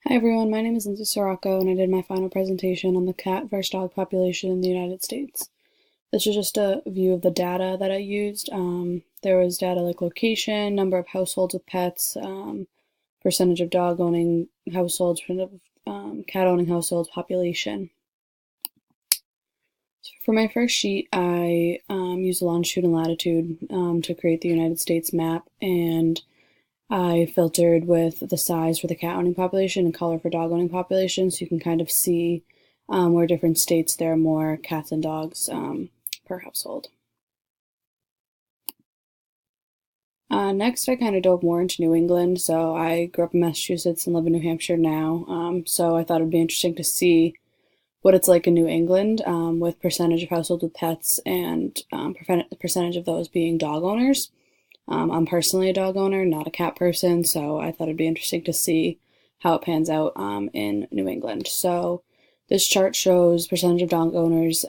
Hi everyone, my name is Lindsay Sirocco and I did my final presentation on the cat versus dog population in the United States. This is just a view of the data that I used. There was data like location, number of households with pets, percentage of dog owning households, percentage of cat owning households, population. So for my first sheet, I used longitude and latitude to create the United States map, and I filtered with the size for the cat owning population and color for dog owning population, so you can kind of see where different states there are more cats and dogs per household. Next, I kind of dove more into New England. So I grew up in Massachusetts and live in New Hampshire now. So I thought it'd be interesting to see what it's like in New England with percentage of households with pets and percentage of those being dog owners. I'm personally a dog owner, not a cat person, so I thought it'd be interesting to see how it pans out in New England. So this chart shows percentage of dog owners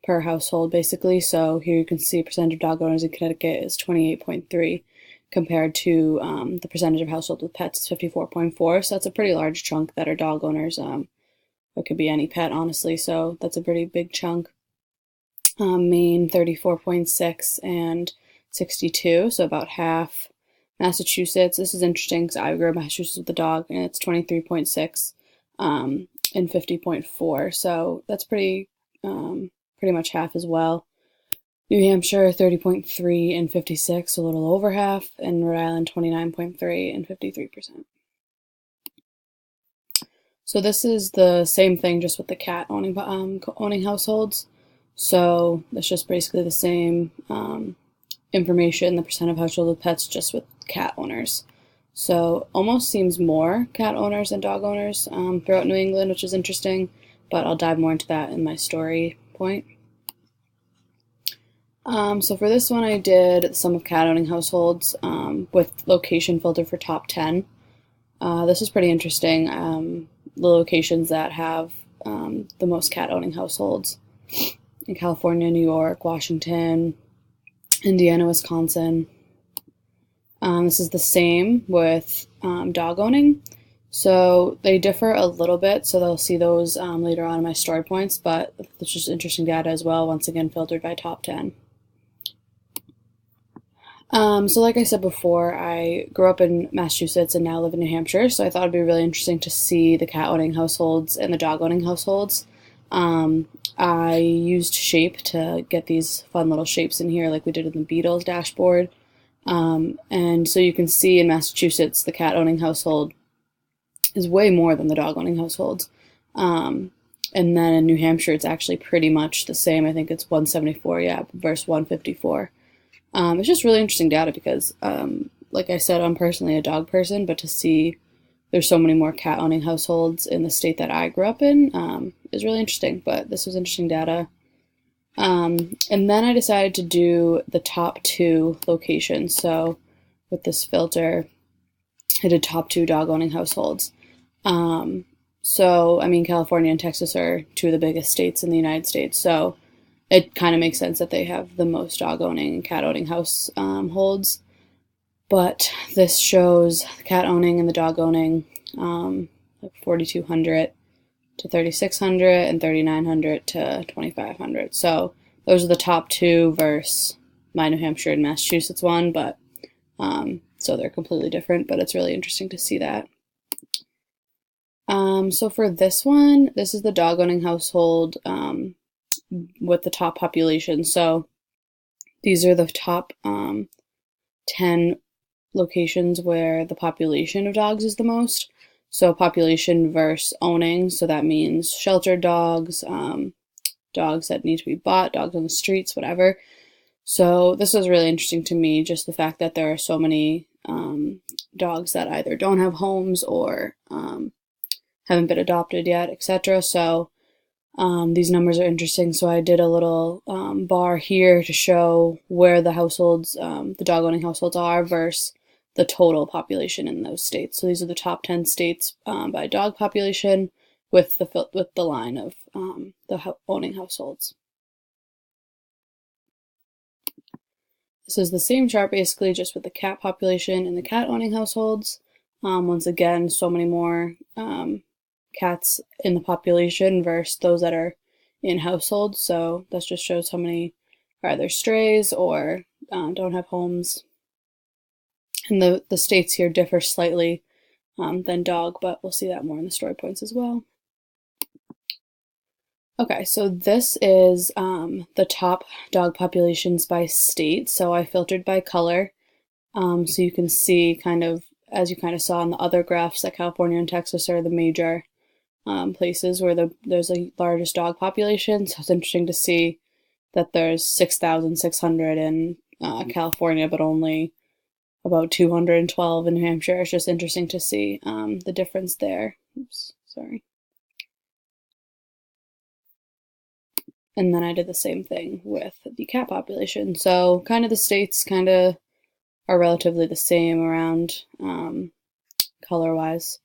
per household, basically. So here you can see percentage of dog owners in Connecticut is 28.3 compared to the percentage of households with pets is 54.4. So that's a pretty large chunk that are dog owners. It could be any pet, honestly, so that's a pretty big chunk. Maine, 34.6, and 62, so about half. Massachusetts, this is interesting because I grew up in Massachusetts with a dog, and it's 23.6 and 50.4, so that's pretty much half as well. New Hampshire, 30.3 and 56, a little over half, and Rhode Island, 29.3 and 53%. So this is the same thing, just with the cat owning households. So it's just basically the same information, the percent of households with pets, just with cat owners. So almost seems more cat owners than dog owners throughout New England, which is interesting, but I'll dive more into that in my story point. So for this one, I did the sum of cat owning households with location filter for top 10. This is pretty interesting. The locations that have the most cat owning households in California, New York, Washington, Indiana, Wisconsin. This is the same with dog owning. So they differ a little bit, so they'll see those later on in my story points, but it's just interesting data as well, once again filtered by top 10. So like I said before, I grew up in Massachusetts and now live in New Hampshire, so I thought it'd be really interesting to see the cat owning households and the dog owning households. I used Shape to get these fun little shapes in here like we did in the Beatles dashboard. And so you can see in Massachusetts, the cat owning household is way more than the dog owning households. And then in New Hampshire, it's actually pretty much the same. I think it's 174, versus 154. It's just really interesting data because, like I said, I'm personally a dog person, but to see there's so many more cat owning households in the state that I grew up in is really interesting, but this was interesting data. And then I decided to do the top 2 locations. So with this filter, I did top 2 dog owning households. So, I mean, California and Texas are 2 of the biggest states in the United States, so it kind of makes sense that they have the most dog owning and cat owning households. But this shows the cat owning and the dog owning, like 4,200 to 3,600 and 3,900 to 2,500. So those are the top 2 versus my New Hampshire and Massachusetts one, but so they're completely different, but it's really interesting to see that. So for this one, this is the dog owning household with the top population. So these are the top 10 locations where the population of dogs is the most. So population versus owning, so that means sheltered dogs, dogs that need to be bought, dogs on the streets, whatever. So this was really interesting to me, just the fact that there are so many dogs that either don't have homes or haven't been adopted yet, etc. So these numbers are interesting. So I did a little bar here to show where the households, the dog owning households are versus the total population in those states. So these are the top 10 states by dog population with the line of the owning households. This is the same chart basically, just with the cat population and the cat owning households. Once again, so many more cats in the population versus those that are in households. So that just shows how many are either strays or don't have homes. And the states here differ slightly than dog, but we'll see that more in the story points as well. Okay, so this is the top dog populations by state. So I filtered by color. So you can see kind of, as you kind of saw in the other graphs, that California and Texas are the major places where there's the largest dog population. So it's interesting to see that there's 6,600 in California, but only about 212 in New Hampshire. It's just interesting to see the difference there. Oops, sorry. And then I did the same thing with the cat population. So kind of the states kind of are relatively the same around color-wise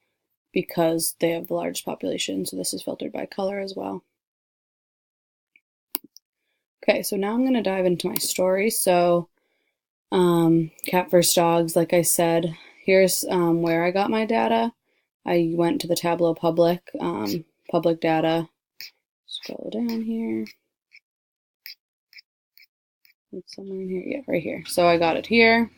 because they have the largest population. So this is filtered by color as well. Okay, so now I'm going to dive into my story. So cat versus dogs, like I said, here's where I got my data. I went to the Tableau Public, public data. Scroll down here. It's somewhere in here. Yeah, right here. So I got it here.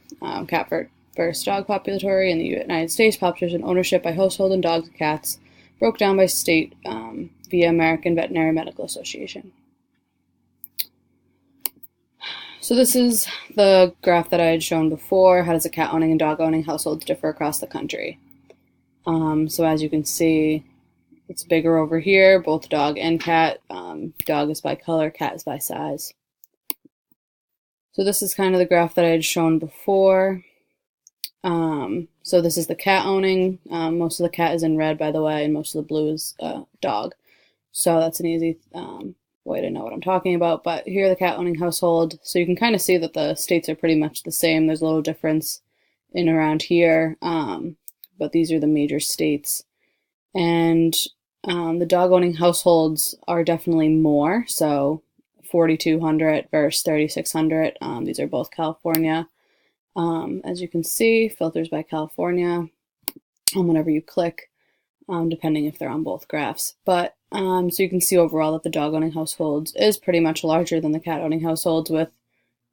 Cat versus dog populatory in the United States, population ownership by household and dogs and cats, broke down by state via American Veterinary Medical Association. So this is the graph that I had shown before. How does a cat owning and dog owning households differ across the country? So as you can see, it's bigger over here, both dog and cat. Dog is by color, cat is by size. So this is kind of the graph that I had shown before. So this is the cat owning. Most of the cat is in red, by the way, and most of the blue is dog. So that's an easy way to know what I'm talking about. But here are the cat owning household. So you can kind of see that the states are pretty much the same. There's a little difference in around here, but these are the major states. And the dog owning households are definitely more. So 4,200 versus 3,600. These are both California. As you can see, filters by California whenever you click, depending if they're on both graphs. But so you can see overall that the dog owning households is pretty much larger than the cat owning households.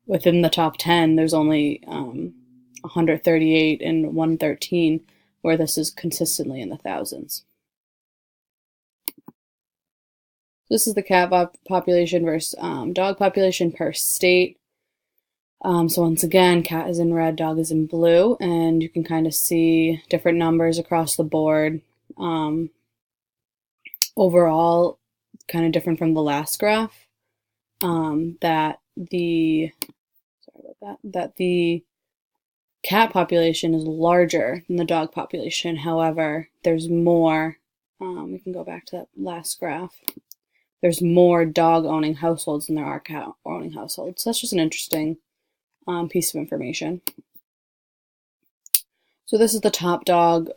Within the top 10, there's only 138 and 113, where this is consistently in the thousands. This is the cat population versus dog population per state. So once again, cat is in red, dog is in blue, and you can kind of see different numbers across the board. Overall, kind of different from the last graph, that the cat population is larger than the dog population. However, there's more, we can go back to that last graph. There's more dog owning households than there are cat owning households. So that's just an interesting piece of information. So this is the top dog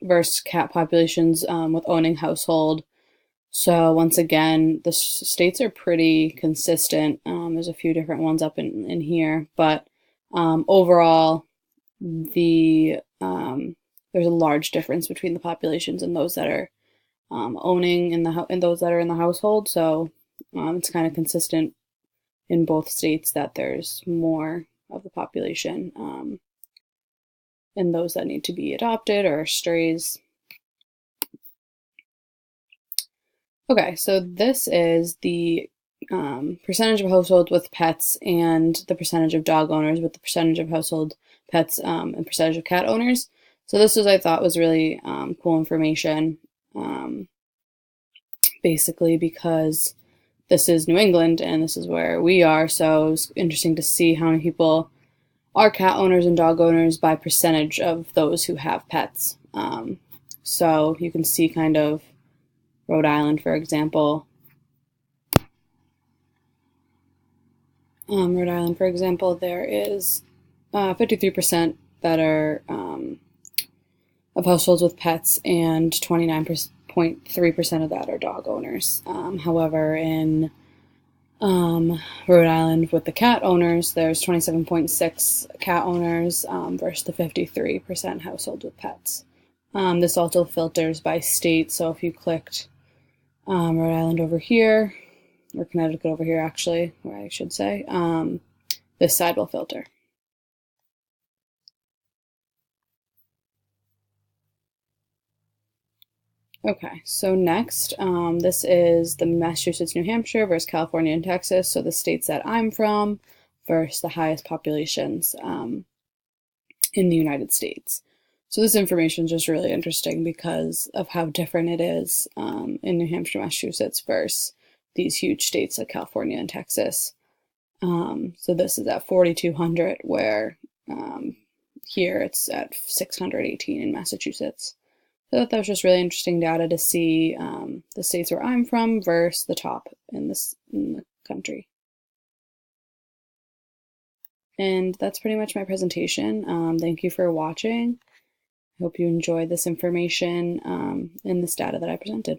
versus cat populations with owning household. So once again, the states are pretty consistent. There's a few different ones up in here, but overall, there's a large difference between the populations and those that are owning and those that are in the household. So it's kind of consistent in both states that there's more of the population and those that need to be adopted or strays. Okay, so this is the percentage of households with pets and the percentage of dog owners with the percentage of household pets and percentage of cat owners. So this was, I thought, was really cool information, basically because this is New England and this is where we are. So it was interesting to see how many people are cat owners and dog owners by percentage of those who have pets. So you can see kind of Rhode Island, for example. There is 53% that are of households with pets, and 29.3% of that are dog owners. However, in Rhode Island with the cat owners, there's 27.6 cat owners versus the 53% household with pets. This also filters by state, so if you clicked Rhode Island over here, or Connecticut over here actually, where I should say, this side will filter. Okay, so next, this is the Massachusetts, New Hampshire versus California and Texas, so the states that I'm from versus the highest populations in the United States. So this information is just really interesting because of how different it is in New Hampshire, Massachusetts versus these huge states like California and Texas. So this is at 4,200, where here it's at 618 in Massachusetts. So I thought that was just really interesting data to see the states where I'm from versus the top in the country. And that's pretty much my presentation. Thank you for watching. I hope you enjoyed this information and this data that I presented.